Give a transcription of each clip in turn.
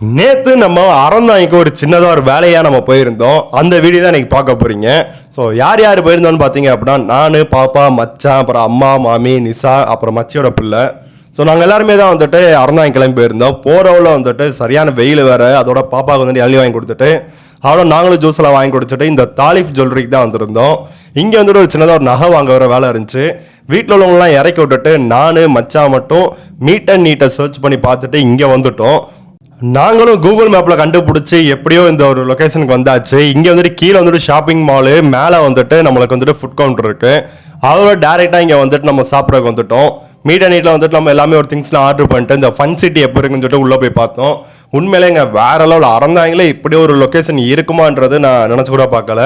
நேற்று நம்ம அறந்தாய்க்கு ஒரு சின்னதாக ஒரு வேலையாக நம்ம போயிருந்தோம். அந்த வீடியோ தான் இன்னைக்கு பார்க்க போகிறீங்க. ஸோ யார் யார் போயிருந்தோன்னு பார்த்தீங்க அப்படின்னா, நான், பாப்பா, மச்சான், அப்புறம் அம்மா, மாமி, நிசா, அப்புறம் மச்சியோட பிள்ளை. ஸோ நாங்கள் எல்லாருமே தான் வந்துட்டு அறந்தாங்கி கிளம்பி போயிருந்தோம். போகிறவள வந்துட்டு சரியான வெயில் வேறு, அதோட பாப்பாவுக்கு வந்துட்டு இளநீ வாங்கி கொடுத்துட்டு அவளை நாங்களும் ஜூஸ் எல்லாம் வாங்கி கொடுத்துட்டு இந்த தாலிஃப் ஜுவல்லரிக்கு தான் வந்திருந்தோம். இங்கே வந்துட்டு ஒரு சின்னதாக ஒரு நகை வாங்க வர வேலை இருந்துச்சு. வீட்டில் உள்ளவங்களாம் இறக்கி விட்டுட்டு நான் மச்சான் மட்டும் மீட் அண்ட் நீட்டை சர்ச் பண்ணி பார்த்துட்டு இங்கே வந்துட்டோம். நாங்களும் கூகுள் மேப்பில் கண்டுபிடிச்சி எப்படியோ இந்த ஒரு லொக்கேஷனுக்கு வந்தாச்சு. இங்கே வந்துட்டு கீழே வந்துட்டு ஷாப்பிங் மாலு, மேலே வந்துட்டு நம்மளுக்கு வந்துட்டு ஃபுட் கவுண்டர் இருக்குது. அதோட டேரெக்டாக இங்கே வந்துட்டு நம்ம சாப்பிட்றதுக்கு வந்துட்டோம். மீட் அண்ட் நீட்டில் வந்துட்டு நம்ம எல்லாமே ஒரு திங்ஸ்லாம் ஆர்டர் பண்ணிட்டு இந்த ஃபன் சிட்டி எப்போ இருக்குன்னு சொல்லிட்டு உள்ளே போய் பார்த்தோம். உண்மையிலே இங்கே வேற லெவல் அறந்தாங்களே இப்படி ஒரு லொக்கேஷன் இருக்குமான்றது நான் நினச்சி கூட பார்க்கல.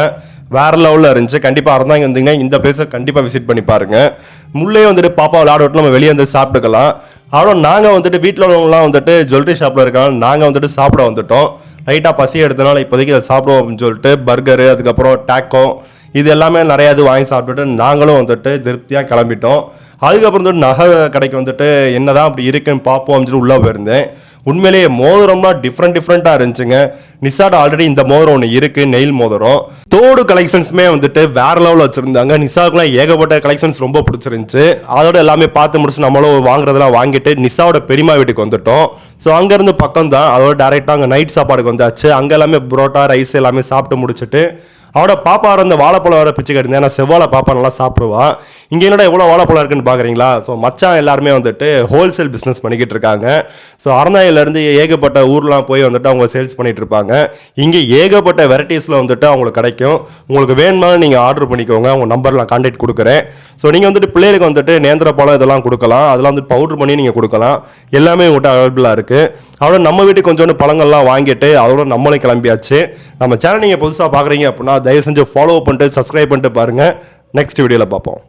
வேற லெவலில் இருந்துச்சு. கண்டிப்பாக அறந்தாங்க வந்தீங்கன்னா இந்த பிளேஸை கண்டிப்பாக விசிட் பண்ணி பாருங்க. முள்ளே வந்துட்டு பாப்பா விளையாட விட்டு நம்ம வெளியே வந்து சாப்பிட்டுக்கலாம். அவ்வளோ நாங்கள் வந்துட்டு வீட்டில் உள்ளவங்களாம் வந்துட்டு ஜுவல்லரி ஷாப்பில் இருக்காங்க. நாங்கள் வந்துட்டு சாப்பிட வந்துட்டோம். லைட்டாக பசி எடுத்தனால இப்போதைக்கு அதை சாப்பிடுவோம் அப்படின்னு சொல்லிட்டு பர்கரு, அதுக்கப்புறம் டேக்கோ, இது எல்லாமே நிறையா இது வாங்கி சாப்பிட்டுட்டு நாங்களும் வந்துட்டு திருப்தியாக கிளம்பிட்டோம். அதுக்கப்புறம் வந்துட்டு நகை கடைக்கு வந்துட்டு என்னதான் அப்படி இருக்குன்னு பார்ப்போம் அப்படின்னு உள்ளே போயிருந்தேன். உண்மையிலேயே மோதிரம்னா டிஃப்ரெண்ட்டாக இருந்துச்சுங்க. நிசாட ஆல்ரெடி இந்த மோதிரம் ஒன்று இருக்குது, நெயில் மோதிரம். தோடு கலெக்ஷன்ஸுமே வந்துட்டு வேற லெவலில் வச்சுருந்தாங்க. நிசாவுக்குலாம் ஏகப்பட்ட கலெக்ஷன்ஸ் ரொம்ப பிடிச்சிருந்துச்சு. அதோட எல்லாமே பார்த்து முடிச்சு நம்மளும் வாங்குறதெல்லாம் வாங்கிட்டு நிசாவோட பெரியமா வீட்டுக்கு வந்துட்டோம். ஸோ அங்கேருந்து பக்கம் தான். அதோட டேரெக்டாக அங்கே நைட் சாப்பாடுக்கு வந்தாச்சு. அங்கே எல்லாமே புரோட்டா, ரைஸ் எல்லாமே சாப்பிட்டு முடிச்சுட்டு அவட பாப்பா இருந்த வாழைப்பழம் வர பிச்சு கட்டிருந்தேன். ஏன்னா செவ்வாழை பாப்பா நல்லா சாப்பிடுவா. இங்கே என்னடா எவ்வளோ வாழைப்பழம் இருக்குன்னு பார்க்குறீங்களா? ஸோ மச்சான் எல்லாருமே வந்துட்டு ஹோல்சேல் பிஸ்னஸ் பண்ணிக்கிட்டு இருக்காங்க. ஸோ அறந்தாயிலேருந்து ஏகப்பட்ட ஊர்லாம் போய் வந்துட்டு அவங்க சேல்ஸ் பண்ணிட்டு இருப்பாங்க. இங்கே ஏகப்பட்ட வெரைட்டிஸில் வந்துட்டு அவங்களுக்கு கிடைக்கும். உங்களுக்கு வேணுமானு நீங்கள் ஆர்டர் பண்ணிக்கோங்க. அவங்க நம்பர்லாம் கான்டாக்ட் கொடுக்குறேன். ஸோ நீங்கள் வந்துட்டு பிள்ளைகளுக்கு வந்துட்டு நேந்திர பழம் இதெல்லாம் கொடுக்கலாம். அதெல்லாம் வந்து பவுடர் பண்ணி நீங்கள் கொடுக்கலாம். எல்லாமே உங்கள்கிட்ட அவைலபிளாக இருக்குது. அதோட நம்ம வீட்டுக்கு கொஞ்சோண்டு பழங்கள்லாம் வாங்கிட்டு அதோட நம்மளும் கிளம்பியாச்சு. நம்ம சேனல் நீங்கள் புதுசாக பார்க்குறீங்க அப்படின்னா தயவு செஞ்சு ஃபாலோ பண்ணிட்டு சப்ஸ்கிரைப் பண்ணிட்டு பாருங்கள். நெக்ஸ்ட் வீடியோவில் பார்ப்போம்.